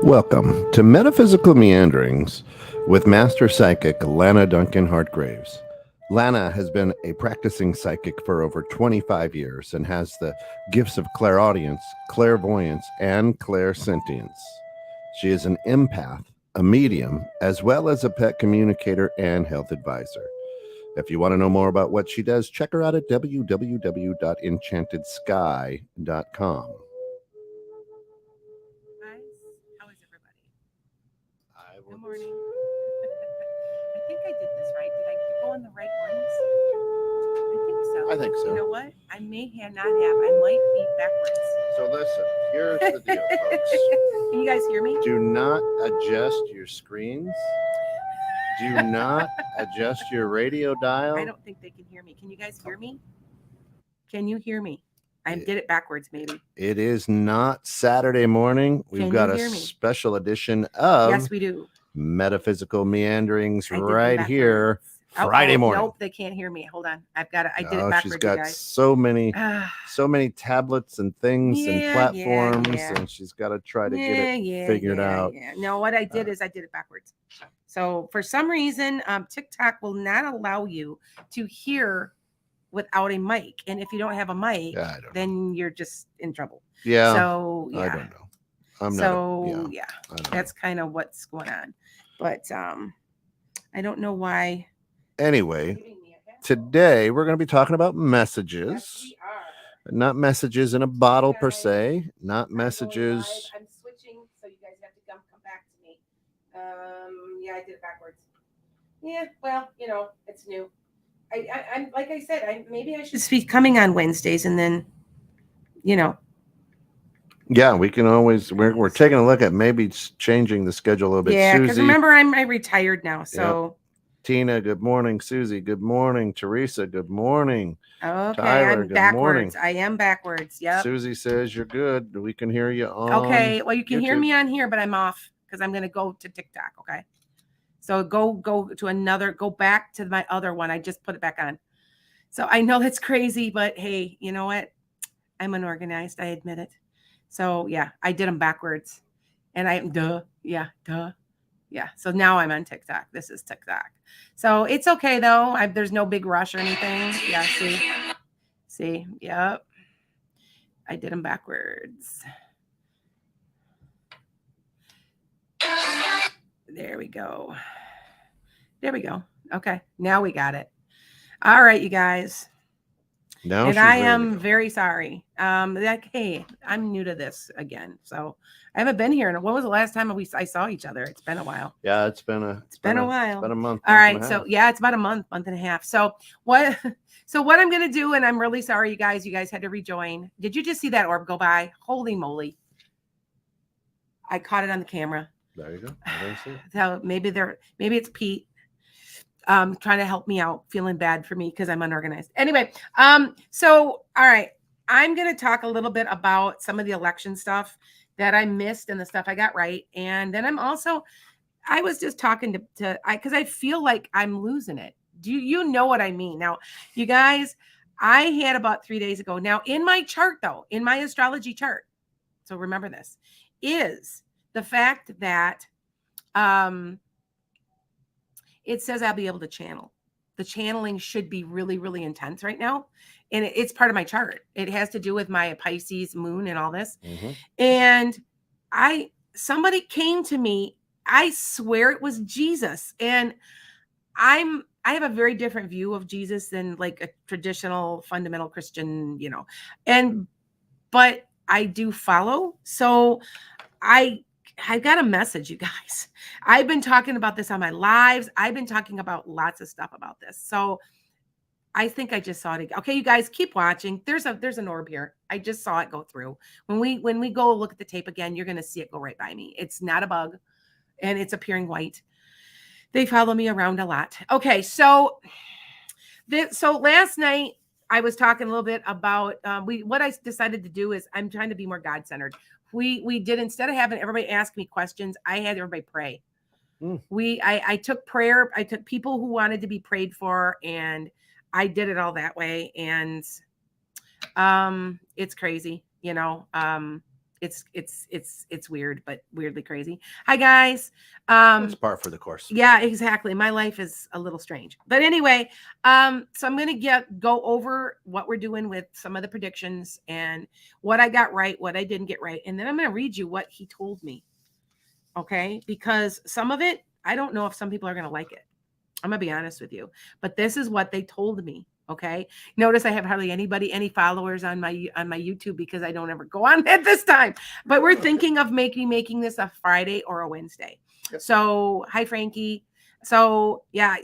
Welcome to Metaphysical Meanderings with Master Psychic Lana Duncan-Hartgraves. Lana has been a practicing psychic for over 25 years and has the gifts of clairaudience, clairvoyance, and clairsentience. She is an empath, a medium, as well as a pet communicator and health advisor. If you want to know more about what she does, check her out at www.enchantedsky.com. Guys, how is everybody? Good I morning. I think I did this right. Did I go on the right ones? I think so. think so. You know what? I may not have. I might be backwards. So listen, here's the deal, folks. Can you guys hear me? Do not adjust your screens. Do not adjust your radio dial. I don't think they can hear me. Can you guys hear me? Can you hear me? I did it backwards, maybe. It is not Saturday morning. We've Can got you a hear me? special edition of Yes, we do. Metaphysical Meanderings I did them right here backwards. Friday morning. Nope, they can't hear me. Hold on. I've got it. I did it Oh, backwards, she's you got guys. so many tablets and things and Yeah, platforms, yeah. and she's got to try to get it figured out. Yeah. No, what I did is I did it backwards. So for some reason, TikTok will not allow you to hear without a mic. And if you don't have a mic, Yeah, I don't know. then you're just in trouble. Yeah, So I yeah. don't know. I'm So not. yeah, I don't that's kind of what's going on. But I don't know why. know. Anyway, Giving me a pencil. today we're going to be talking about Yes, messages. we are. Not messages in a bottle per Guys, se. Not I'm going messages. live. I'm switching, so you guys have to come back to me. Yeah, I did it backwards. Yeah, well, it's new. I'm like I said, maybe I should be coming on Wednesdays, and then, Yeah, we can always. We're taking a look at maybe changing the schedule a little bit. yeah, because Susie, remember I retired now, so Tina, good morning. Susie, good morning. Teresa, good morning. okay, Tyler, I'm good backwards. morning. I am backwards. Yep. Susie says you're good. We can hear you on. Okay, well you can hear YouTube. me on here, but I'm off because I'm gonna go to TikTok. Okay, so go to another. Go back to my other one. I just put it back on. So I know that's crazy, but hey, you know what? I'm unorganized. I admit it. So yeah, I did them backwards, and yeah. So now I'm on TikTok. This is TikTok. So it's okay though. There's no big rush or anything. Yeah. See. Yep. I did them backwards. There we go. Okay, now we got it. All right, you guys. Now And she's I ready to am go. very sorry. Hey, I'm new to this again, so I haven't been here. And when was the last time I saw each other? It's been a while. Yeah, it's been a while. It's been a month. All month right, and a so half. yeah, it's about a month and a half. So what I'm gonna do, and I'm really sorry, you guys had to rejoin. Did you just see that orb go by? Holy moly! I caught it on the camera. There you go. I didn't see it. So maybe it's Pete trying to help me out, feeling bad for me because I'm unorganized. Anyway, so all right, I'm gonna talk a little bit about some of the election stuff that I missed and the stuff I got right. And then I was just talking because I feel like I'm losing it. Do you know what I mean? Now, you guys, I had about 3 days ago. Now, in my chart, though, in my astrology chart, so remember this, is the fact that it says I'll be able to channel. The channeling should be really, really intense right now. And it's part of my chart. It has to do with my Pisces moon and all this. Mm-hmm. And somebody came to me. I swear it was Jesus. And I have a very different view of Jesus than like a traditional fundamental Christian, but I do follow. So I got a message, you guys. I've been talking about this on my lives. I've been talking about lots of stuff about this. So I think I just saw it again. Okay, you guys keep watching. There's an orb here. I just saw it go through. When we go look at the tape again, you're going to see it go right by me. It's not a bug, and it's appearing white. They follow me around a lot. Okay, so last night I was talking a little bit about what I decided to do is I'm trying to be more God-centered. We did, instead of having everybody ask me questions, I had everybody pray. I took prayer. I took people who wanted to be prayed for, and I did it all that way. And it's crazy, it's weird, but weirdly crazy. Hi guys. It's par for the course. Yeah, exactly. My life is a little strange. But anyway, so I'm gonna go over what we're doing with some of the predictions and what I got right, what I didn't get right, and then I'm gonna read you what he told me. Okay, because some of it, I don't know if some people are gonna like it. I'm gonna be honest with you, but this is what they told me. Okay. Notice I have hardly any followers on my YouTube because I don't ever go on at this time. But we're thinking of making this a Friday or a Wednesday. Yep. So hi Frankie. So yeah,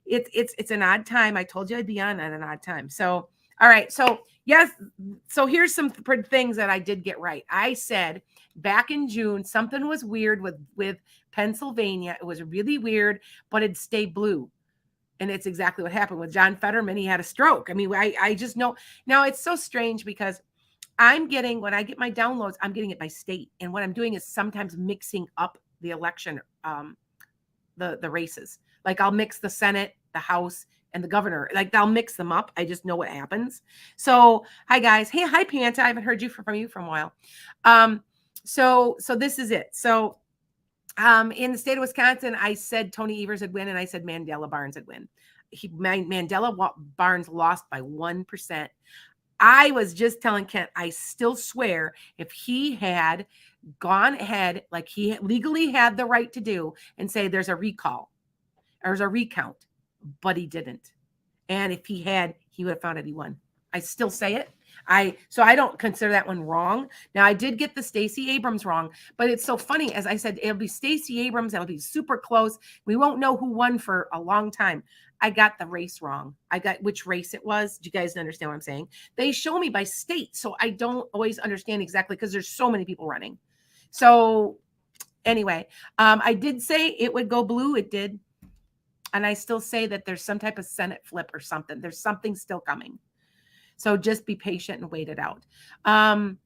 it's an odd time. I told you I'd be on at an odd time. So all right. So yes. So here's some things that I did get right. I said back in June something was weird with Pennsylvania. It was really weird, but it'd stay blue. And it's exactly what happened with John Fetterman. He had a stroke. I mean, I just know. Now it's so strange because when I get my downloads, I'm getting it by state. And what I'm doing is sometimes mixing up the election, the races. Like I'll mix the Senate, the House, and the governor. Like I'll mix them up. I just know what happens. So hi guys. Hey, hi Panta. I haven't heard from you for a while. So this is it. So in the state of Wisconsin, I said Tony Evers would win, and I said Mandela Barnes would win. Mandela Barnes lost by 1%. I was just telling Kent, I still swear if he had gone ahead, like he legally had the right to do, and say there's a recall, there's a recount, but he didn't. And if he had, he would have found it, he won. I still say it. So I don't consider that one wrong. Now I did get the Stacey Abrams wrong, but it's so funny. As I said, it'll be Stacey Abrams. It'll be super close. We won't know who won for a long time. I got the race wrong. I got which race it was. Do you guys understand what I'm saying? They show me by state, so I don't always understand exactly because there's so many people running. So anyway, I did say it would go blue. It did. And I still say that there's some type of Senate flip or something. There's something still coming. So just be patient and wait it out. I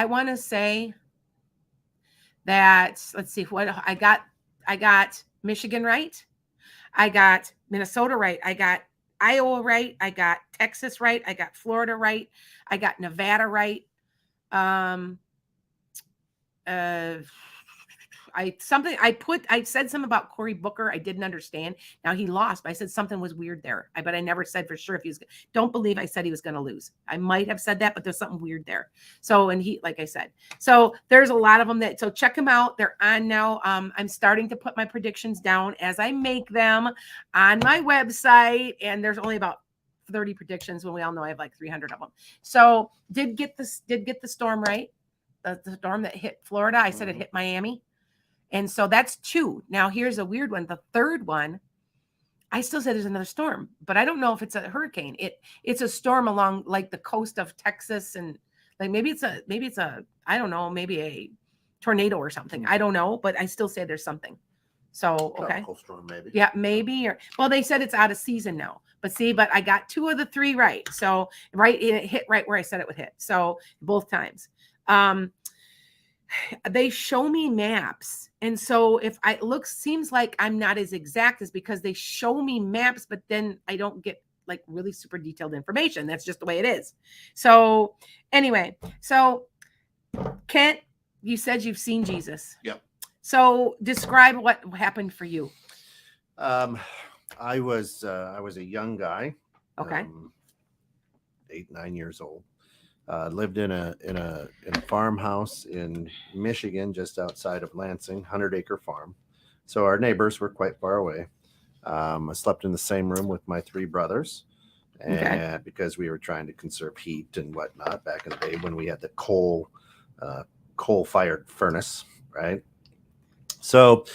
want to say that, let's see what I got. I got Michigan right. I got Minnesota right. I got Iowa right. I got Texas right. I got Florida right. I got Nevada right. I said something about Cory Booker. I didn't understand. Now he lost, but I said something was weird there. But I never said for sure if he was. Don't believe I said he was going to lose. I might have said that, but there's something weird there. So, and he, like I said, so there's a lot of them so check them out. They're on now. I'm starting to put my predictions down as I make them on my website, and there's only about 30 predictions when we all know I have like 300 of them. So did get the storm right. The storm that hit Florida. I said it hit Miami. And so that's 2. Now here's a weird one. The third one, I still say there's another storm, but I don't know if it's a hurricane. It's a storm along like the coast of Texas, and like maybe it's a I don't know, maybe a tornado or something. I don't know, but I still say there's something. So okay, tropical storm maybe. Yeah, maybe. Or well, they said it's out of season now. But I got 2 of the 3 right. So right, it hit right where I said it would hit. So both times. They show me maps. And so if seems like I'm not as exact as because they show me maps, but then I don't get like really super detailed information. That's just the way it is. So anyway, so Kent, you said you've seen Jesus. Yep. So describe what happened for you. I was a young guy. Okay. 8, 9 years old. Lived in a farmhouse in Michigan, just outside of Lansing, 100-acre farm. So our neighbors were quite far away. I slept in the same room with my 3 brothers, and because we were trying to conserve heat and whatnot back in the day when we had the coal-fired furnace, right? So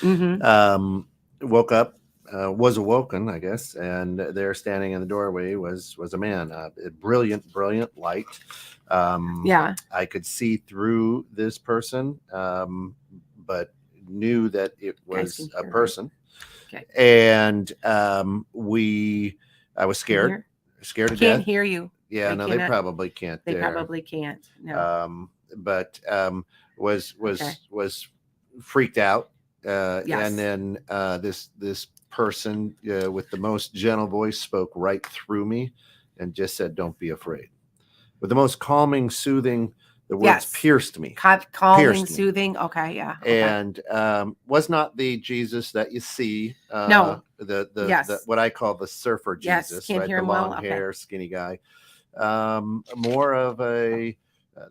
woke up. Was awoken, I guess, and there standing in the doorway was a man. Brilliant light. I could see through this person, but knew that it was a person. Okay. And I was scared to death. Can't hear you. Yeah, no, they probably can't. They probably can't. No. But was freaked out. And then this person with the most gentle voice spoke right through me and just said, "Don't be afraid," with the most calming, soothing The words Yes. pierced me. Calming, Pierced me. soothing. Okay, yeah. Okay. And was not the Jesus that you see. No. The Yes. what I call the surfer Yes, Jesus, can't right? hear The him well? long Okay. hair, skinny guy. More of a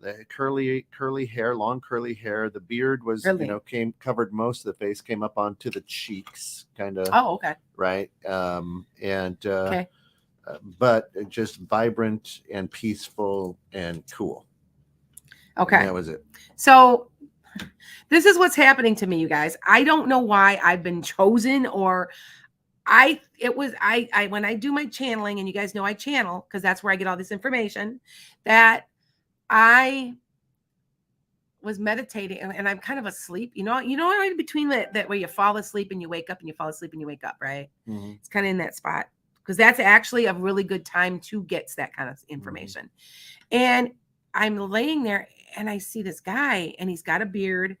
the curly hair, long curly hair. The beard was, Really? covered most of the face, came up onto the cheeks, kind of. Oh, okay. Right. Okay. But just vibrant and peaceful and cool. Okay. And that was it. So this is what's happening to me, you guys. I don't know why I've been chosen, or I when I do my channeling, and you guys know I channel because that's where I get all this information, that I was meditating and I'm kind of asleep, right between that where you fall asleep and you wake up and you fall asleep and you wake up, right? Mm-hmm. It's kind of in that spot because that's actually a really good time to get that kind of information. And I'm laying there and I see this guy and he's got a beard.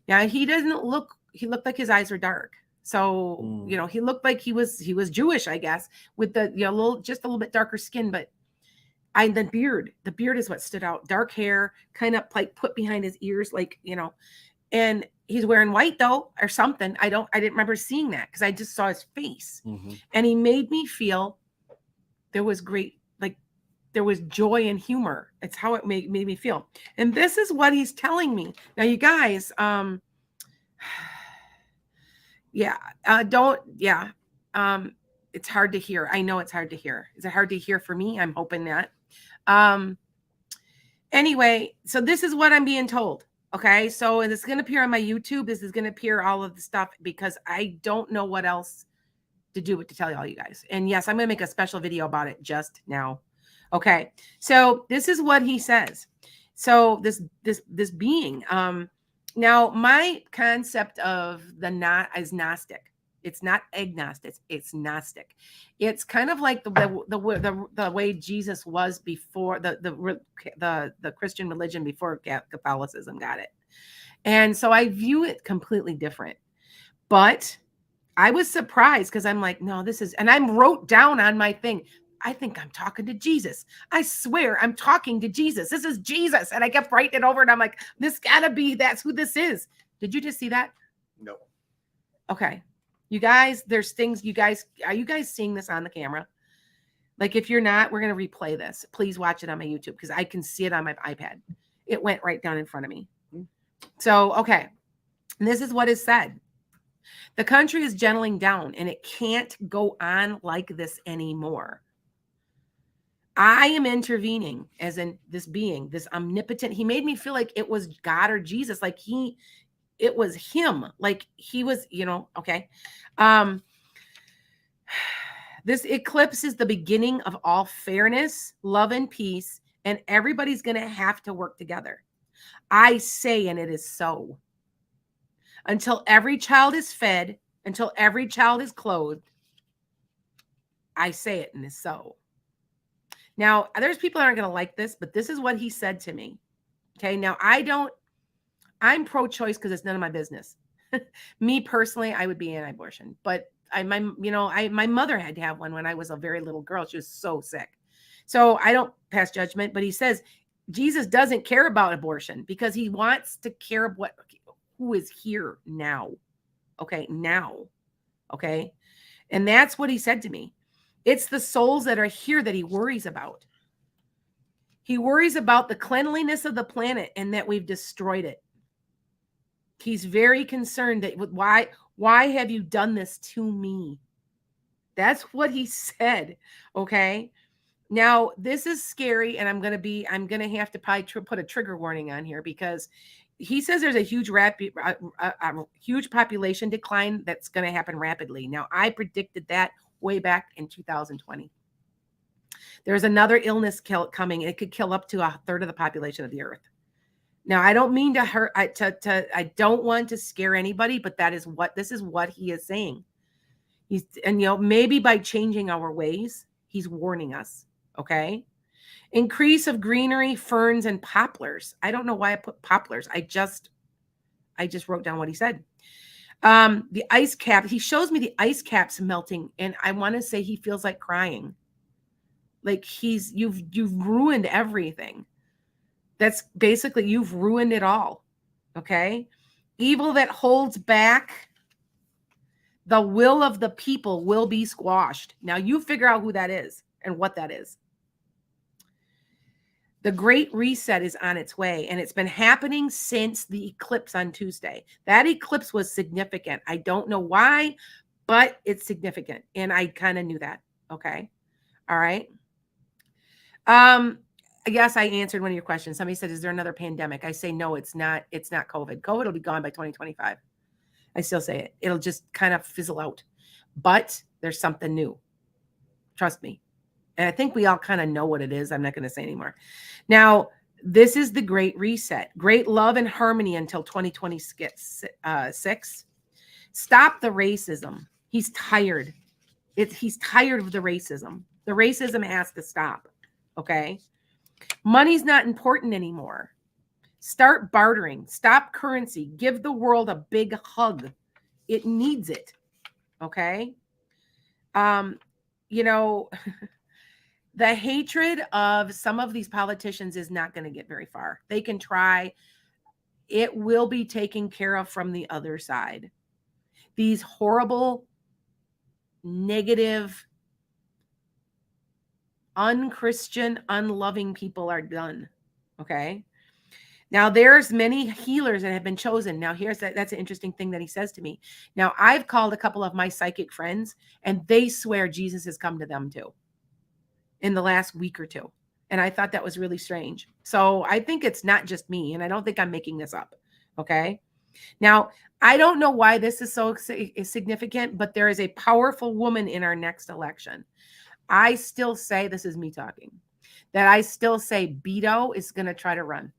Now he looked like his eyes are dark. So, he looked like he was Jewish, I guess, with the, just a little bit darker skin, but the beard is what stood out. Dark hair, kind of like put behind his ears, like, and he's wearing white though, or something. I didn't remember seeing that because I just saw his face. And he made me feel there was there was joy and humor. It's how it made me feel. And this is what he's telling me. Now, you guys, it's hard to hear. I know it's hard to hear. Is it hard to hear for me? I'm hoping that. Anyway, so this is what I'm being told. Okay. So, and it's going to appear on my YouTube. This is going to appear all of the stuff because I don't know what else to do but to tell all you guys. And yes, I'm going to make a special video about it just now. Okay. So this is what he says. So this being, now my concept of is Gnostic. It's not agnostic. It's Gnostic. It's kind of like the way Jesus was before the Christian religion before Catholicism got it. And so I view it completely different. But I was surprised because I'm like, no, and I wrote down on my thing, I think I'm talking to Jesus. I swear I'm talking to Jesus. This is Jesus. And I kept writing it over and I'm like, that's who this is. Did you just see that? No. Okay. You guys, there's things are you guys seeing this on the camera? Like if you're not, we're going to replay this. Please watch it on my YouTube because I can see it on my iPad. It went right down in front of me. So, okay. And this is what is said. The country is gentling down and it can't go on like this anymore. I am intervening as in this being, this omnipotent. He made me feel like it was God or Jesus. Like it was him. Like he was, okay. This eclipse is the beginning of all fairness, love, and peace. And everybody's going to have to work together. I say, and it is so. Until every child is fed, until every child is clothed, I say it, and it's so. Now, there's people that aren't going to like this, but this is what he said to me. Okay. Now I'm pro-choice because it's none of my business. Me personally, I would be anti-abortion, but my mother had to have one when I was a very little girl. She was so sick. So I don't pass judgment, but he says Jesus doesn't care about abortion because he wants to care about who is here now. Okay. Now. Okay. And that's what he said to me. It's the souls that are here that he worries about. He worries about the cleanliness of the planet and that we've destroyed it. He's very concerned that why have you done this to me? That's what he said. Okay. Now this is scary. And I'm going to have to probably put a trigger warning on here because he says there's a huge huge population decline that's going to happen rapidly. Now I predicted that way back in 2020. There's another illness coming. It could kill up to 1/3 of the population of the earth. Now, I don't mean to hurt. I don't want to scare anybody, but this is what he is saying. Maybe by changing our ways, he's warning us. Okay. Increase of greenery, ferns, and poplars. I don't know why I put poplars. I just wrote down what he said. The ice cap. He shows me the ice caps melting, and I want to say he feels like crying. Like you've ruined everything. That's basically, you've ruined it all. Okay. Evil that holds back the will of the people will be squashed. Now you figure out who that is and what that is. The Great Reset is on its way, and it's been happening since the eclipse on Tuesday. That eclipse was significant. I don't know why, but it's significant. And I kind of knew that. Okay. All right. Yes, I answered one of your questions. Somebody said, is there another pandemic? I say, no, it's not. It's not COVID. COVID will be gone by 2025. I still say it. It'll just kind of fizzle out. But there's something new. Trust me. And I think we all kind of know what it is. I'm not going to say anymore. Now, this is the Great Reset. Great love and harmony until 2026. Stop the racism. He's tired. He's tired of the racism. The racism has to stop. Okay? Money's not important anymore. Start bartering. Stop currency. Give the world a big hug. It needs it. Okay? You know... The hatred of some of these politicians is not going to get very far. They can try. It will be taken care of from the other side. These horrible, negative, unchristian, unloving people are done. Okay. Now there's many healers that have been chosen. Now that's an interesting thing that he says to me. Now I've called a couple of my psychic friends and they swear Jesus has come to them too in the last week or two. And I thought that was really strange. So I think it's not just me, and I don't think I'm making this up. Okay. Now, I don't know why this is so significant, but there is a powerful woman in our next election. I still say, this is me talking, that I still say Beto is going to try to run.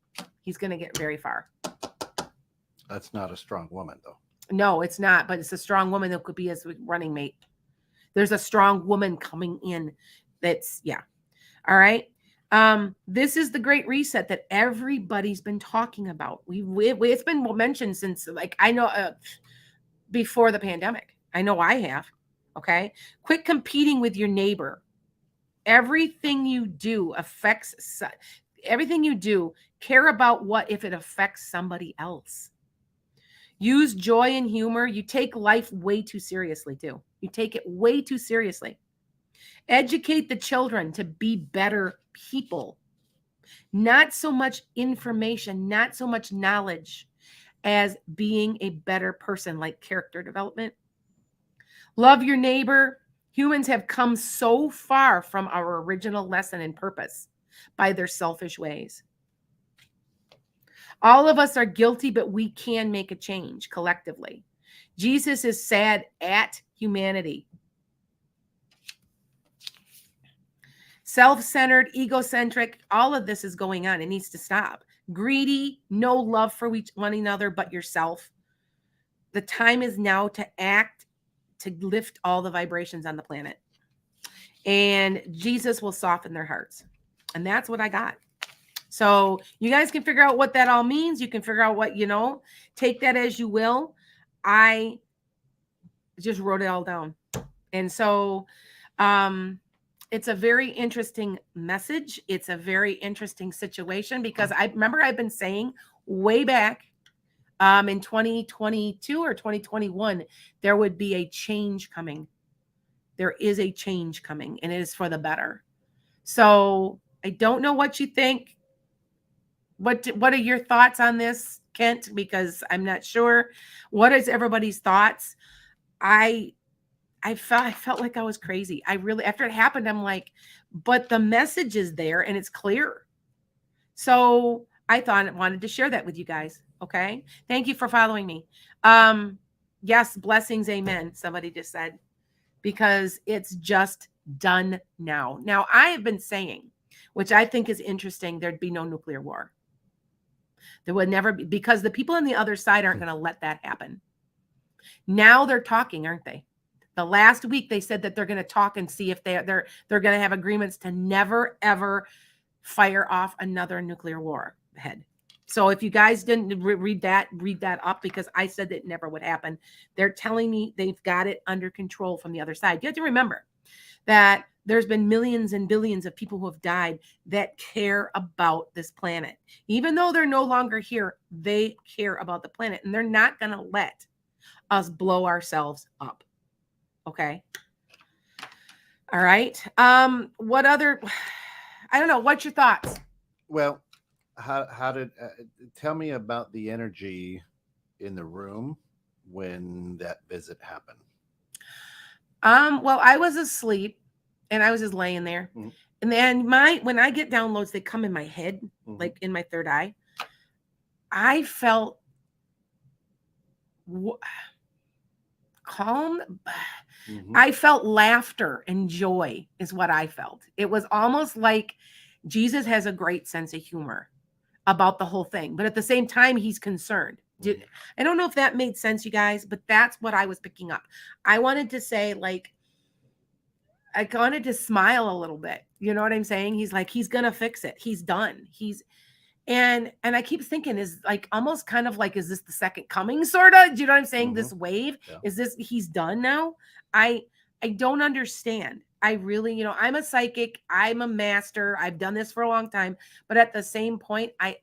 He's going to get very far. That's not a strong woman, though. No, it's not, but it's a strong woman that could be his running mate. There's a strong woman coming in. That's, yeah. All right. This is the Great Reset that everybody's been talking about. It's been mentioned since, like, I know before the pandemic. I know I have. Okay. Quit competing with your neighbor. Everything you do affects everything you do. Care about what if it affects somebody else. Use joy and humor. You take life way too seriously too. You take it way too seriously. Educate the children to be better people. Not so much information, not so much knowledge as being a better person, like character development. Love your neighbor. Humans have come so far from our original lesson and purpose by their selfish ways. All of us are guilty, but we can make a change collectively. Jesus is sad at humanity. Self-centered, egocentric, all of this is going on. It needs to stop. Greedy, no love for one another but yourself. The time is now to act, to lift all the vibrations on the planet. And Jesus will soften their hearts. And that's what I got. So you guys can figure out what that all means. You can figure out what, take that as you will. I just wrote it all down. And so, it's a very interesting message. It's a very interesting situation because I remember I've been saying way back in 2022 or 2021, there would be a change coming. There is a change coming, and it is for the better. So I don't know what you think. What are your thoughts on this, Kent? Because I'm not sure. What is everybody's thoughts? I felt like I was crazy. I really, after it happened, I'm like, but the message is there and it's clear. So I wanted to share that with you guys. Okay. Thank you for following me. Yes. Blessings. Amen. Somebody just said, because it's just done now. Now I have been saying, which I think is interesting, there'd be no nuclear war. There would never be, because the people on the other side aren't going to let that happen. Now they're talking, aren't they? The last week they said that they're going to talk and see if they're going to have agreements to never ever fire off another nuclear war ahead. So if you guys didn't read that up, because I said that it never would happen. They're telling me they've got it under control from the other side. You have to remember that there's been millions and billions of people who have died that care about this planet. Even though they're no longer here, they care about the planet, and they're not going to let us blow ourselves up. Okay. All right. What other, I don't know. What's your thoughts? Well, how did tell me about the energy in the room when that visit happened? Well, I was asleep and I was just laying there. Mhm. And then when I get downloads, they come in my head, like in my third eye. I felt calm. I felt laughter and joy is what I felt. It was almost like Jesus has a great sense of humor about the whole thing, but at the same time, he's concerned. I don't know if that made sense, you guys, but that's what I was picking up. I wanted to say, like, I wanted to smile a little bit. You know what I'm saying? He's like, he's gonna fix it. He's done. And I keep thinking, is like almost kind of like, is this the second coming, sort of? Do you know what I'm saying? This wave, is this, he's done now? I don't understand. I really, I'm a psychic, I'm a master, I've done this for a long time, but at the same point, I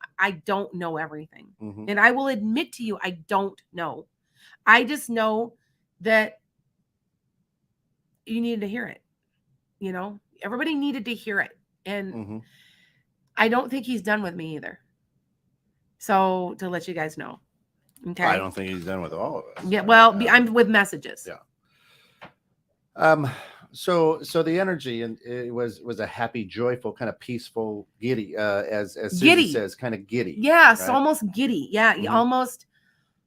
don't know everything. And I will admit to you, I don't know. I just know that you needed to hear it. Everybody needed to hear it. And I don't think he's done with me either. So to let you guys know. Okay. I don't think he's done with all of us. Yeah. Well, I'm with messages. Yeah. So the energy, and it was a happy, joyful, kind of peaceful, giddy, as Susie says, kind of giddy. Yeah. Right? So almost giddy. Yeah. Almost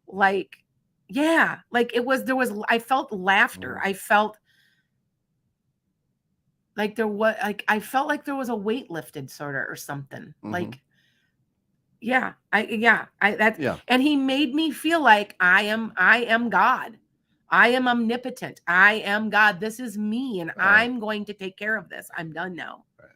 like, yeah, like I felt laughter. I felt like I felt like there was a weight lifted sort of, or something like, and he made me feel like I am God. I am omnipotent. I am God. This is me, and I'm going to take care of this. I'm done now. Right.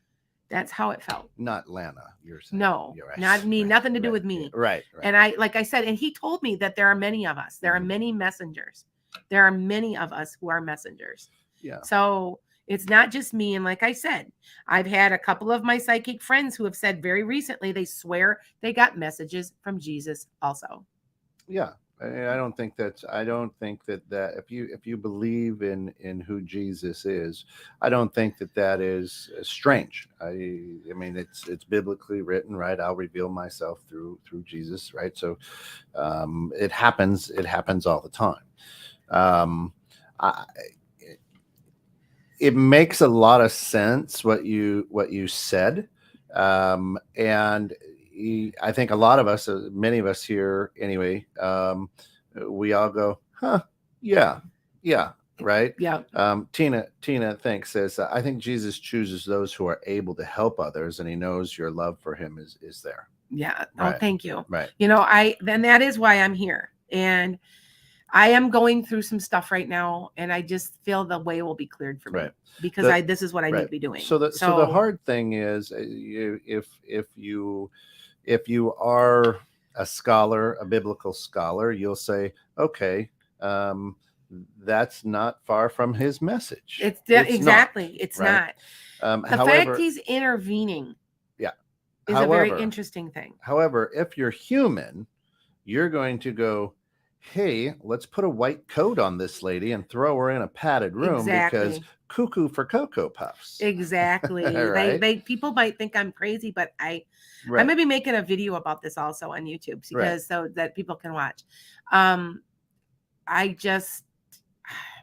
That's how it felt. Not Lana, you're saying. No, right. Not me. Right. Nothing to do with me. Right. And like I said, and he told me that there are many of us. There are many messengers. There are many of us who are messengers. Yeah. So it's not just me. And like I said, I've had a couple of my psychic friends who have said very recently, they swear they got messages from Jesus also. Yeah. I don't think that if you believe in who Jesus is, I don't think that is strange. I mean, it's biblically written, right? I'll reveal myself through Jesus, right? So it happens all the time. It makes a lot of sense what you said, and I think a lot of us, many of us here anyway, we all go, huh, yeah, right? Yeah. Tina, thanks, says, I think Jesus chooses those who are able to help others, and he knows your love for him is there. Yeah. Right. Oh, thank you. Right. Then that is why I'm here. And I am going through some stuff right now, and I just feel the way will be cleared for me, because this is what I need to be doing. So the hard thing is, if you are a scholar, a biblical scholar, you'll say, okay, that's not far from his message. It's exactly. It's right? not. The fact he's intervening, is a very interesting thing. However, if you're human, you're going to go, hey, let's put a white coat on this lady and throw her in a padded room because cuckoo for Cocoa Puffs. Exactly. Right? People might think I'm crazy, but I may be making a video about this also on YouTube, because so that people can watch. I've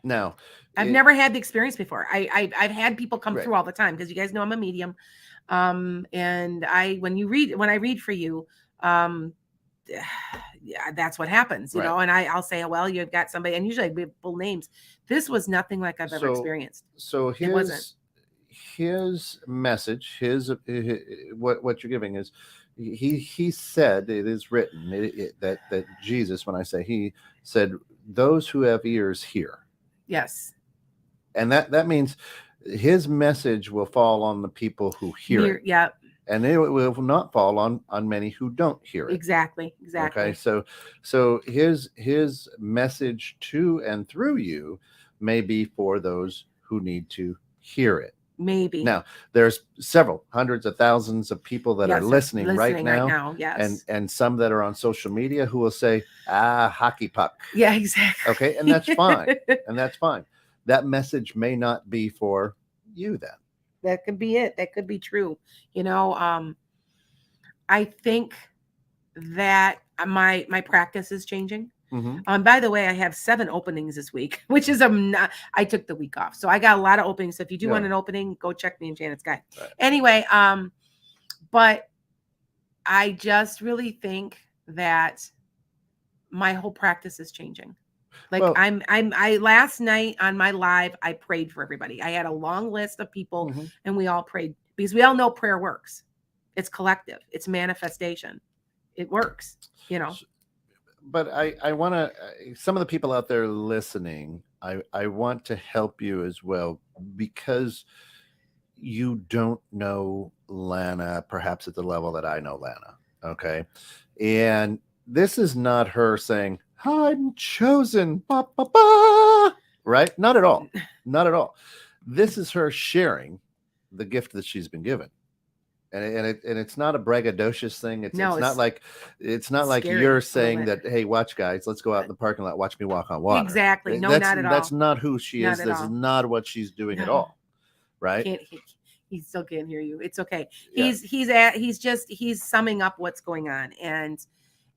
never had the experience before. I've had people come through all the time, because you guys know I'm a medium. And when I read for you, yeah, that's what happens, you know, and I'll say, well, you've got somebody, and usually we have full names. This was nothing like I've ever experienced. So his message, what you're giving is, he said, it is written that Jesus, when I say he said, those who have ears hear. Yes. And that means his message will fall on the people who hear it. Yeah. And it will not fall on many who don't hear it. Exactly. Okay. So his message to and through you may be for those who need to hear it. Maybe. Now, there's several hundreds of thousands of people that are Yes, listening right now, Yes. and some that are on social media who will say, hockey puck. Yeah, exactly. Okay, and that's fine. And that's fine. That message may not be for you then. That could be it. That could be true. You know, I think that my practice is changing. By the way, I have 7 openings this week, which is I took the week off, so I got a lot of openings. So if you do want an opening, go check me and Janet's guide. Right. Anyway, but I just really think that my whole practice is changing. Like, Well, I last night on my live, I prayed for everybody. I had a long list of people, and we all prayed, because we all know prayer works. It's collective. It's manifestation. It works, you know. But I want to, some of the people out there listening, I want to help you as well, because you don't know Lana perhaps at the level that I know Lana. Okay. And this is not her saying, I'm chosen, ba, ba, ba, right? Not at all. Not at all. This is her sharing the gift that she's been given. And it's not a braggadocious thing. It's not like you're saying that, hey, watch, guys, let's go out in the parking lot, watch me walk on water. Exactly. No, not at all. That's not who she is. That's not what she's doing at all. Right? He still can't hear you. It's okay. Yeah. He's summing up what's going on, and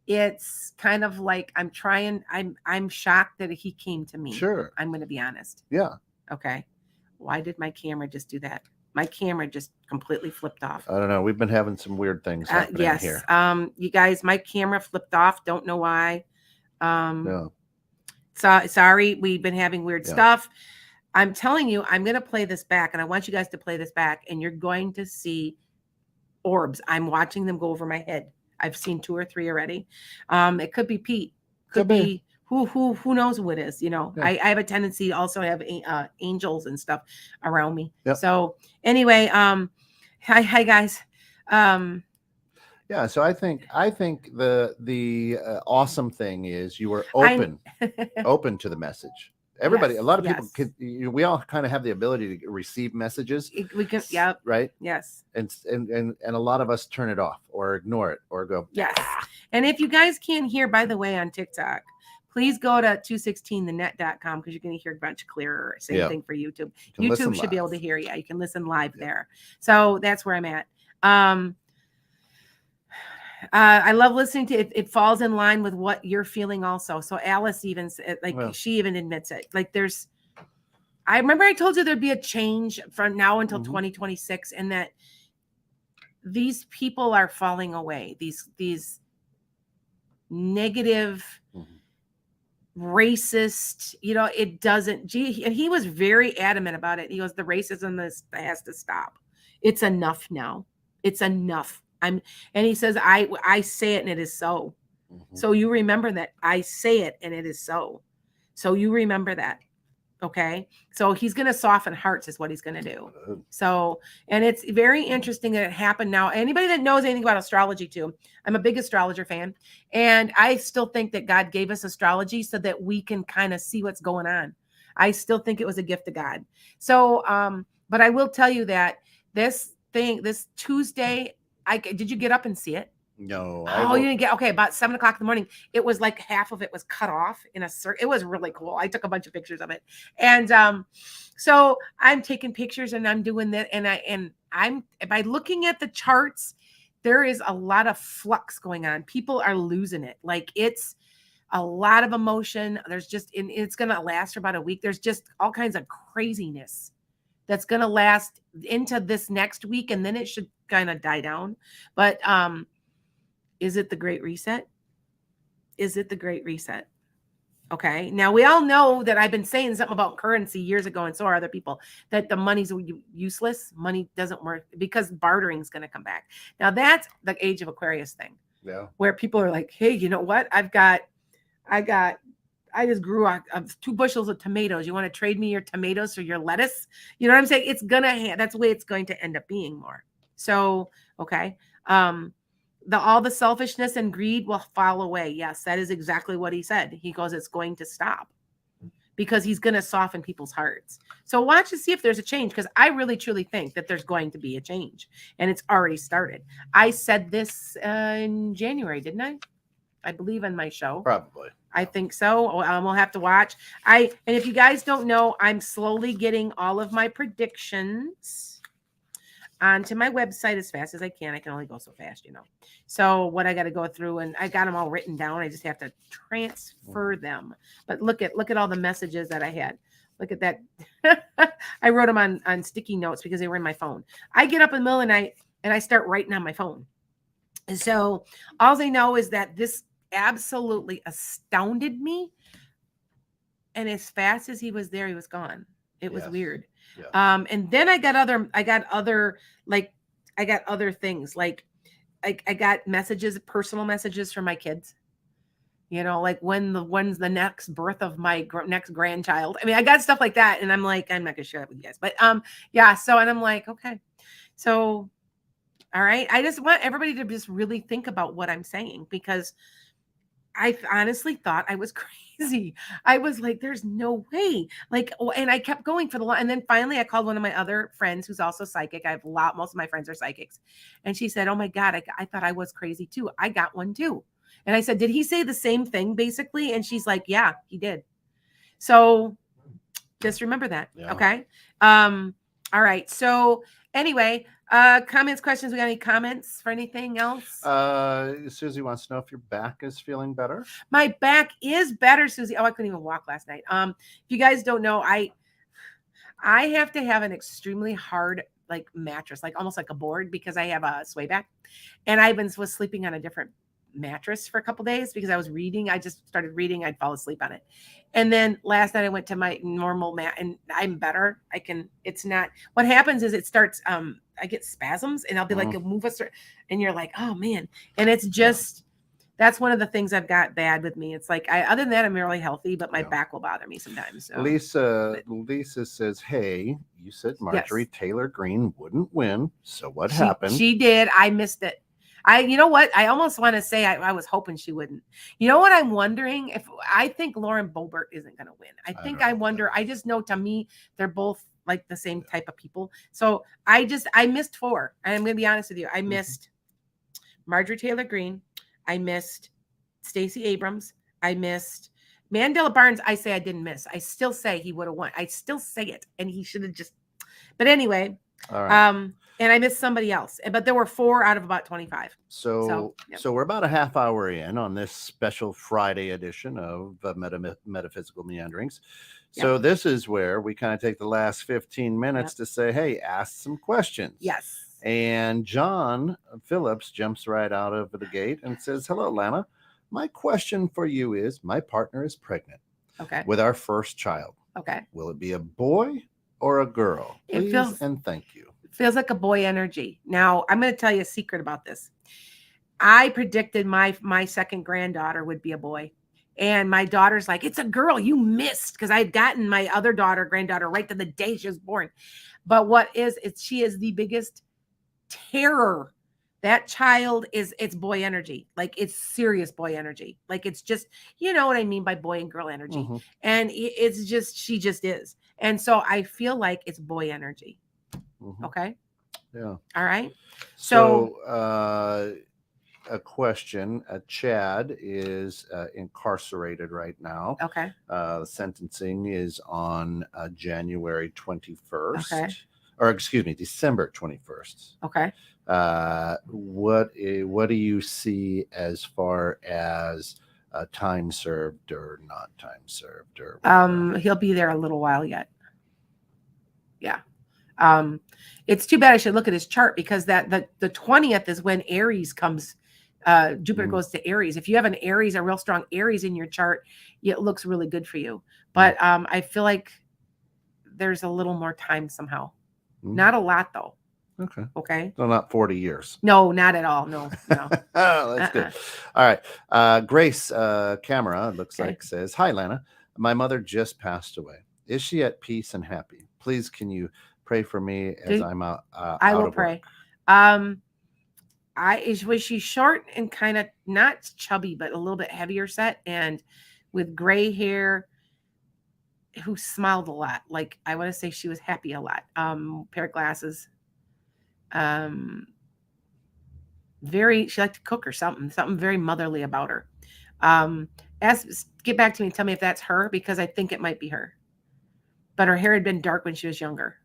it's kind of like I'm shocked that he came to me. Sure. I'm going to be honest. Yeah. Okay. Why did my camera just do that? My camera just completely flipped off. I don't know. We've been having some weird things happening here. You guys, my camera flipped off. Don't know why. No. Sorry. We've been having weird stuff. I'm telling you, I'm going to play this back, and I want you guys to play this back, and you're going to see orbs. I'm watching them go over my head. I've seen 2 or 3 already. It could be Pete. Could be who knows who it is. You know, I have a tendency to also have angels and stuff around me. Yep. So anyway, hi guys. Yeah, so I think the awesome thing is you were open to the message. Everybody, a lot of people we all kind of have the ability to receive messages. We can, right. Yes. And a lot of us turn it off or ignore it or go. Yes. And if you guys can't hear, by the way, on TikTok, please go to 216thenet.com, because you're going to hear a bunch clearer. Same thing for YouTube. YouTube should be able to hear you. You can listen live there. So that's where I'm at. I love listening to it. It falls in line with what you're feeling also. So Alice even said, she even admits it. Like, I remember I told you there'd be a change from now until 2026, and that these people are falling away. These negative, racist, it doesn't, and he was very adamant about it. He goes, the racism has to stop. It's enough now. It's enough. And he says, I say it and it is so. So you remember that. I say it and it is so. So you remember that. Okay. So he's going to soften hearts is what he's going to do. So, and it's very interesting that it happened now. Anybody that knows anything about astrology too, I'm a big astrologer fan. And I still think that God gave us astrology so that we can kind of see what's going on. I still think it was a gift of God. So, but I will tell you that this Tuesday, did you get up and see it? No. You didn't get, okay. About 7:00 in the morning, it was like half of it was cut off in a circle. It was really cool. I took a bunch of pictures of it. And so I'm taking pictures and I'm doing that. And I'm by looking at the charts, there is a lot of flux going on. People are losing it. Like, it's a lot of emotion. There's just, and it's going to last for about a week. There's just all kinds of craziness that's going to last into this next week. And then it should kind of die down. But is it the Great Reset? Is it the Great Reset? Okay. Now, we all know that I've been saying something about currency years ago, and so are other people, that the money's useless. Money doesn't work because bartering is going to come back. Now, that's the age of Aquarius thing. Yeah. Where people are like, hey, you know what? I just grew 2 bushels of tomatoes. You want to trade me your tomatoes or your lettuce? You know what I'm saying? It's that's the way it's going to end up being more. So, okay. All the selfishness and greed will fall away. Yes, that is exactly what he said. He goes, it's going to stop. because he's going to soften people's hearts. So watch to see if there's a change, because I really truly think that there's going to be a change, and it's already started. I said this in January, didn't I? I believe in my show. Probably. I think so. We'll have to watch. And if you guys don't know, I'm slowly getting all of my predictions onto my website as fast as I can. I can only go so fast, you know. So what I got to go through, and I got them all written down. I just have to transfer them. But look at all the messages that I had. Look at that. I wrote them on sticky notes because they were in my phone. I get up in the middle of the night and I start writing on my phone. And so all they know is that this absolutely astounded me. And as fast as he was there, he was gone. It was weird. Yeah. And then I got other things. Like I got messages, personal messages from my kids, you know, like when's the next birth of my next grandchild. I mean, I got stuff like that. And I'm like, I'm not gonna share that with you guys, but yeah. So, and I'm like, okay, so, all right. I just want everybody to just really think about what I'm saying, because I honestly thought I was crazy. I was like, there's no way. Like, and I kept going for the long. And then finally I called one of my other friends who's also psychic. I have most of my friends are psychics. And she said, oh my God, I thought I was crazy too. I got one too. And I said, did he say the same thing basically? And she's like, yeah, he did. So just remember that. Yeah. Okay. All right. So anyway, comments, questions. We got any comments for anything else? Susie wants to know if your back is feeling better. My back is better, Susie. Oh, I couldn't even walk last night. If you guys don't know, I have to have an extremely hard like mattress, like almost like a board, because I have a sway back, and was sleeping on a different mattress for a couple days because I was reading. I just started reading. I'd fall asleep on it. And then last night I went to my normal mat and I'm better. It's not, what happens is it starts, I get spasms and I'll be like, move us, and you're like, oh man. And it's just, that's one of the things I've got bad with me. It's like, other than that, I'm really healthy, but my back will bother me sometimes. So. Lisa says, hey, you said Marjorie Taylor Greene wouldn't win. So what happened? She did. I missed it. You know what? I almost want to say I was hoping she wouldn't. You know what I'm wondering? I think Lauren Boebert isn't going to win. I just know, to me, they're both like the same type of people. So I missed 4. I'm going to be honest with you. I missed Marjorie Taylor Greene. I missed Stacey Abrams. I missed Mandela Barnes. I say I didn't miss. I still say he would have won. I still say it. And he should have just, but anyway, all right. And I missed somebody else, but there were 4 out of about 25. So we're about a half hour in on this special Friday edition of Metaphysical Meanderings. So this is where we kind of take the last 15 minutes to say, hey, ask some questions. Yes. And John Phillips jumps right out of the gate and says, hello, Lana. My question for you is, my partner is pregnant with our first child. Okay. Will it be a boy or a girl? Please and thank you. Feels like a boy energy. Now, I'm going to tell you a secret about this. I predicted my second granddaughter would be a boy. And my daughter's like, it's a girl. You missed, because I had gotten my other granddaughter, right to the day she was born. But she is the biggest terror. That child it's boy energy. Like, it's serious boy energy. Like, it's just, you know what I mean by boy and girl energy. Mm-hmm. And it's just, she just is. And so I feel like it's boy energy. Mm-hmm. Okay. Yeah. All right. So a question. Chad is incarcerated right now. Okay. The sentencing is on January 21st. Okay. Or excuse me, December 21st. Okay. What do you see as far as time served or not time served? Or he'll be there a little while yet. Yeah. It's too bad I should look at his chart, because that the 20th is when Aries comes. Jupiter goes to Aries. If you have a real strong Aries in your chart, it looks really good for you. But I feel like there's a little more time somehow. Not a lot though. Okay. Okay. So not 40 years. No, not at all. No. Oh, that's good. All right. Grace Camera, looks like, says, hi, Lana. My mother just passed away. Is she at peace and happy? Please, can you pray for me as I'm out I will pray. Work? Was she short and kind of not chubby, but a little bit heavier set and with gray hair? who smiled a lot. Like, I want to say she was happy a lot. Pair of glasses. She liked to cook or something very motherly about her. Get back to me and tell me if that's her, because I think it might be her. But her hair had been dark when she was younger.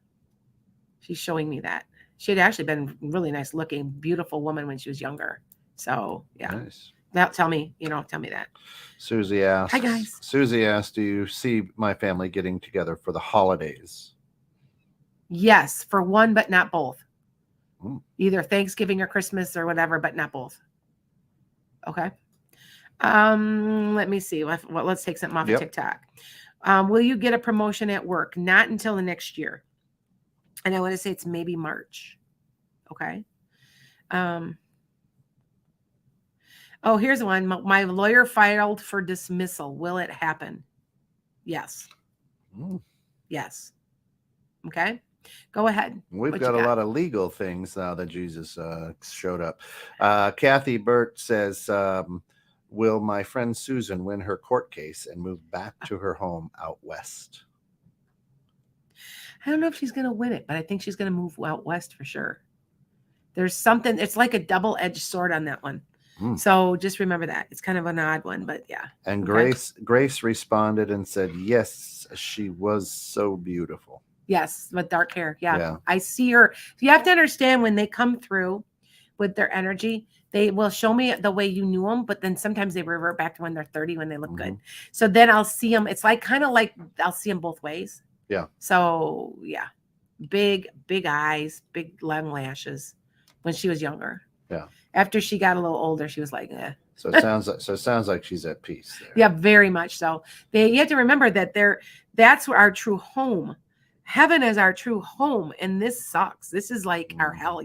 She's showing me that. She had actually been really nice looking, beautiful woman when she was younger. So yeah. Nice. Now tell me that. Susie asks. Hi, guys. Susie asks, do you see my family getting together for the holidays? Yes, for one, but not both. Either Thanksgiving or Christmas or whatever, but not both. Okay. Let me see. Let's take something off of TikTok. Will you get a promotion at work? Not until the next year. And I want to say it's maybe March. Okay. Here's one. My lawyer filed for dismissal. Will it happen? Yes. Yes. Okay. Go ahead. We've got a lot of legal things now that Jesus showed up. Kathy Burt says, will my friend Susan win her court case and move back to her home out west? I don't know if she's going to win it, but I think she's going to move out west for sure. There's something, it's like a double-edged sword on that one. So just remember that. It's kind of an odd one, but yeah. And Grace responded and said, yes, she was so beautiful. Yes, with dark hair. Yeah. I see her. You have to understand, when they come through with their energy, they will show me the way you knew them, but then sometimes they revert back to when they're 30, when they look good. So then I'll see them. It's like kind of like I'll see them both ways. Yeah. So yeah, big eyes, big long lashes when she was younger. Yeah. After she got a little older, she was like, eh. So it sounds like she's at peace there. Yeah, very much so. You have to remember that that's our true home. Heaven is our true home, and this sucks. This is like our hell,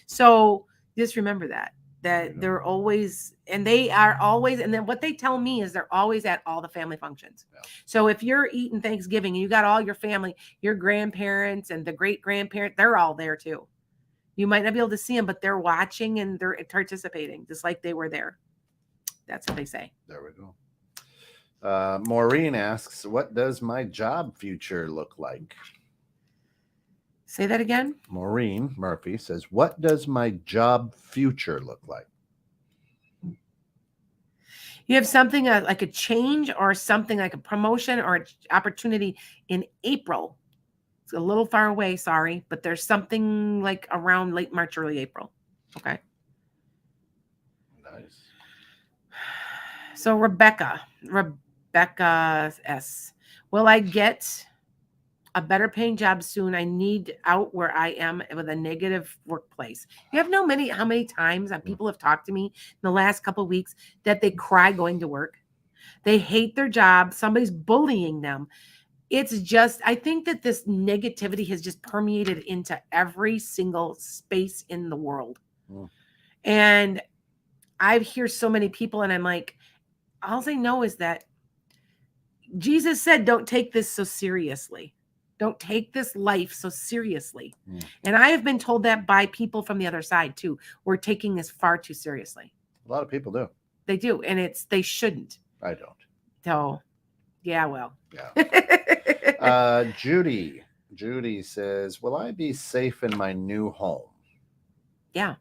So just remember that they're always, and they are always, and then what they tell me is they're always at all the family functions. Yeah. So if you're eating Thanksgiving and you got all your family, your grandparents and the great grandparents, they're all there too. You might not be able to see them, but they're watching and they're participating just like they were there. That's what they say. There we go. Maureen asks, what does my job future look like? Say that again. Maureen Murphy says, what does my job future look like? You have something like a change or something like a promotion or an opportunity in April. It's a little far away, sorry, but there's something like around late March, early April. Okay. Nice. So Rebecca S. Will I get a better paying job soon? I need out where I am with a negative workplace. You have how many times that people have talked to me in the last couple of weeks that they cry going to work. They hate their job. Somebody's bullying them. It's just, I think that this negativity has just permeated into every single space in the world. And I hear so many people and I'm like, all I know is that Jesus said, don't take this so seriously. Don't take this life so seriously. And I have been told that by people from the other side too. We're taking this far too seriously. A lot of people do. They do. And they shouldn't. I don't. So, yeah, well. Yeah. Judy says, will I be safe in my new home? Yeah.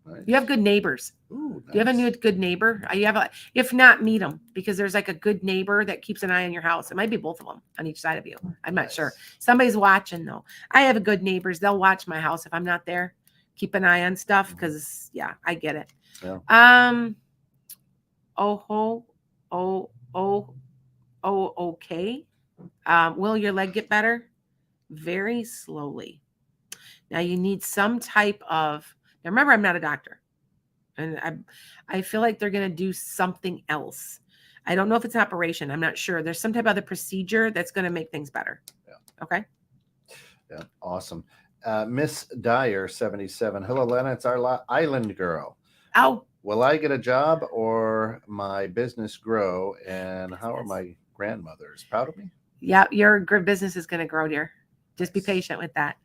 Nice. You have good neighbors. Ooh, nice. Do you have a good neighbor? If not, meet them, because there's like a good neighbor that keeps an eye on your house. It might be both of them on each side of you. I'm not sure. Somebody's watching though. I have a good neighbors. They'll watch my house if I'm not there. Keep an eye on stuff because I get it. Yeah. Okay. Will your leg get better? Very slowly. Now you need some type of. Now remember, I'm not a doctor, and I feel like they're going to do something else. I don't know if it's an operation. I'm not sure. There's some type of other procedure that's going to make things better. Yeah. Okay. Yeah. Awesome. Miss Dyer 77. Hello, Lana. It's our island girl. Oh. Will I get a job or my business grow? And how are my grandmothers? Proud of me? Yeah, your business is going to grow, dear. Just be patient with that.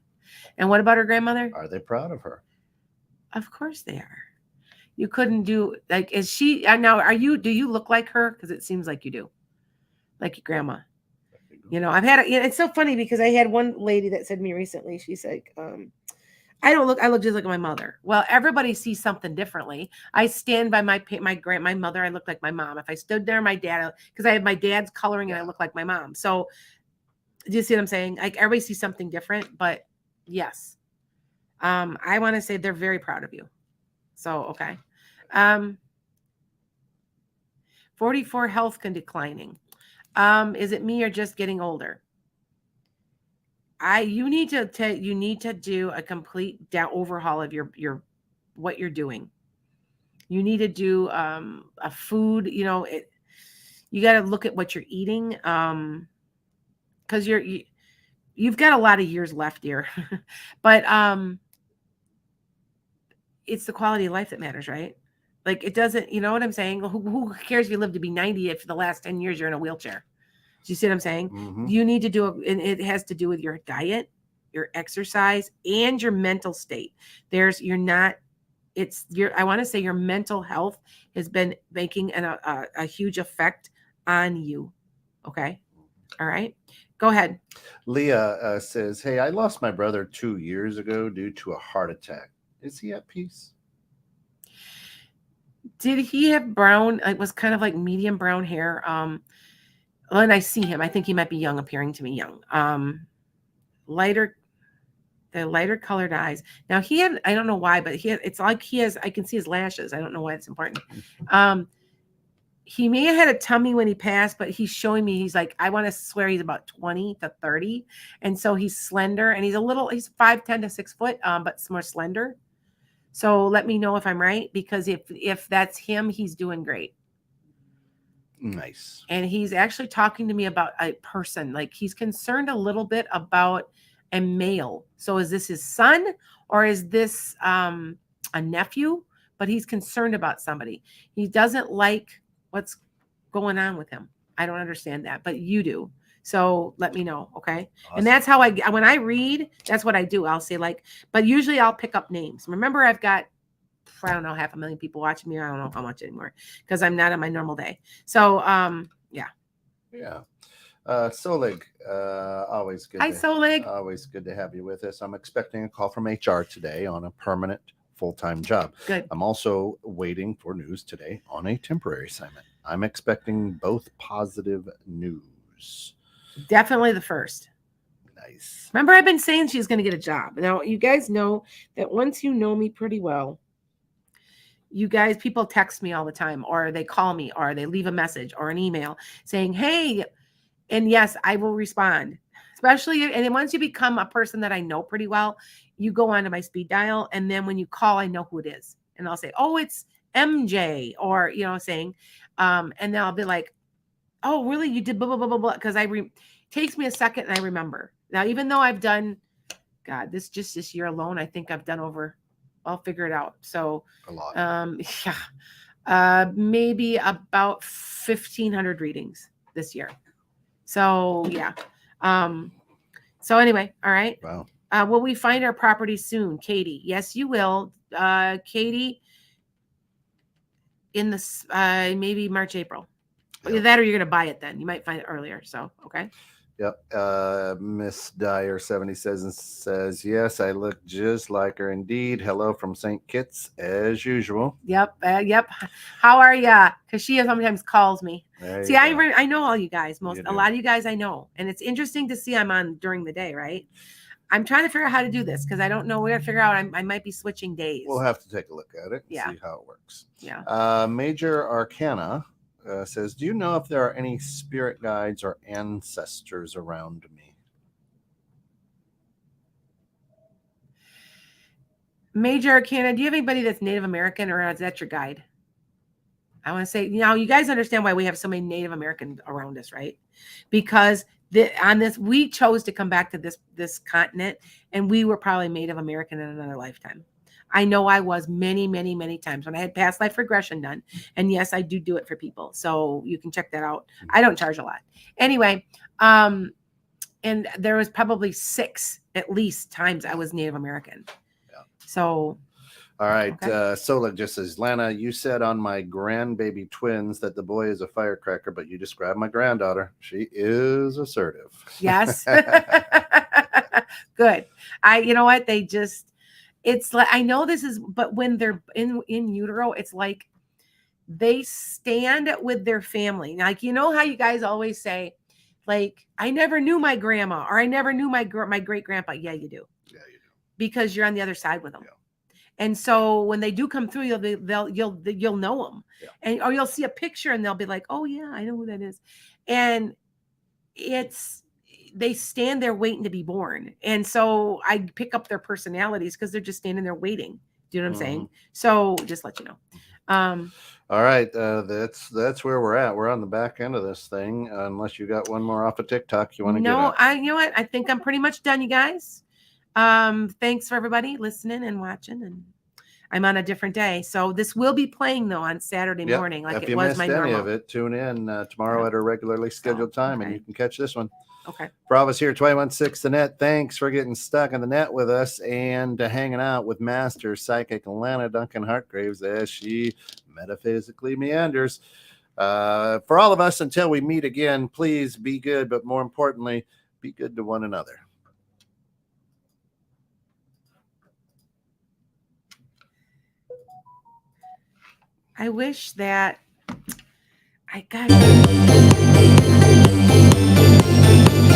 And what about her grandmother? Are they proud of her? Of course they are. You couldn't do is she now? Do you look like her? Because it seems like you do, like your grandma. You know, I've had it's so funny because I had one lady that said to me recently, she's like, I look just like my mother. Well, everybody sees something differently. I stand by my mother. I look like my mom. If I stood there, my dad, because I have my dad's coloring and I look like my mom. So do you see what I'm saying? Like everybody sees something different, but yes. I want to say they're very proud of you. So, okay. 44 health can declining. Is it me or just getting older? You need to do a complete overhaul of your what you're doing. You need to do a food, you know, you got to look at what you're eating cuz you've got a lot of years left here. But it's the quality of life that matters, right? Like it doesn't, you know what I'm saying? Who cares if you live to be 90 if for the last 10 years you're in a wheelchair? Do you see what I'm saying? Mm-hmm. You need to do it, and it has to do with your diet, your exercise, and your mental state. I want to say your mental health has been making a huge effect on you. Okay. All right. Go ahead. Leah says, "Hey, I lost my brother 2 years ago due to a heart attack. Is he at peace?" Did he have brown? It was kind of like medium brown hair. When I see him, I think he might be young, appearing to me young. The lighter colored eyes. Now I don't know why, but it's like I can see his lashes. I don't know why it's important. He may have had a tummy when he passed, but he's showing me, he's like, I want to swear he's about 20 to 30. And so he's slender and he's 5'10" to 6 foot, but more slender. So let me know if I'm right, because if that's him, he's doing great. Nice. And he's actually talking to me about a person. Like he's concerned a little bit about a male. So is this his son or is this a nephew? But he's concerned about somebody. He doesn't like what's going on with him. I don't understand that, but you do. So let me know, okay? Awesome. And that's how when I read, that's what I do. I'll say but usually I'll pick up names. Remember, I've got, I don't know, 500,000 people watching me. I don't know how much anymore because I'm not on my normal day. So, yeah. Yeah. Solig, always good. Hi, Solig. Always good to have you with us. I'm expecting a call from HR today on a permanent full-time job. Good. I'm also waiting for news today on a temporary assignment. I'm expecting both positive news. Definitely the first. Nice. Remember, I've been saying she's going to get a job. Now, you guys know that once you know me pretty well, people text me all the time, or they call me, or they leave a message or an email saying, hey, and yes, I will respond. Especially, and then once you become a person that I know pretty well, you go onto my speed dial, and then when you call, I know who it is. And I'll say, oh, it's MJ, or, you know, saying, and then I'll be like, oh, really? You did blah, blah, blah, blah, blah. Because takes me a second and I remember. Now, even though I've done, God, this year alone, I think I've done I'll figure it out. So, a lot. Yeah, maybe about 1,500 readings this year. So, yeah. So anyway, all right. Wow. Will we find our property soon, Katie? Yes, you will. Katie, in this maybe March, April. Yep. That, or you're going to buy it then. You might find it earlier. So, okay. Yep. Miss Dyer 70 says, yes, I look just like her indeed. Hello from St. Kitts as usual. Yep. Yep. How are ya? Because she sometimes calls me. See, I know all you guys. A lot of you guys I know. And it's interesting to see I'm on during the day, right? I'm trying to figure out how to do this because I don't know. We're going to figure out I might be switching days. We'll have to take a look at it and see how it works. Yeah. Major Arcana says, do you know if there are any spirit guides or ancestors around me? Major Arcana, do you have anybody that's Native American, or is that your guide? I want to say, you guys understand why we have so many Native Americans around us, right? Because we chose to come back to this continent, and we were probably Native American in another lifetime. I know I was many, many, many times when I had past life regression done. And yes, I do it for people. So you can check that out. I don't charge a lot. Anyway, and there was probably 6 at least times I was Native American. Yeah. So All right. Okay. Sola just says, Lana, you said on my grandbaby twins that the boy is a firecracker, but you described my granddaughter. She is assertive. Yes. Good. You know what? It's like, I know this is, but when they're in utero, it's like they stand with their family. Like, you know how you guys always say, like, I never knew my grandma, or I never knew my great grandpa. Yeah, you do. Yeah, you do. Because you're on the other side with them. Yeah. And so when they do come through, you'll know them, Yeah. and or you'll see a picture and they'll be like, oh yeah, I know who that is. And they stand there waiting to be born. And so I pick up their personalities because they're just standing there waiting. Do you know what I'm saying? So just let you know. All right, that's where we're at. We're on the back end of this thing. Unless you got one more off of TikTok you want to get at. You know what? I think I'm pretty much done, you guys. Thanks for everybody listening and watching, and I'm on a different day. So this will be playing though on Saturday morning, like if it you was missed my any normal. of it, tune in tomorrow at a regularly scheduled time, and okay. you can catch this one. Okay. For all of us here at 216 The Net, thanks for getting stuck in the net with us and hanging out with Master Psychic Lana Duncan-Hartgraves as she metaphysically meanders. For all of us, until we meet again, please be good, but more importantly, be good to one another. I wish that I got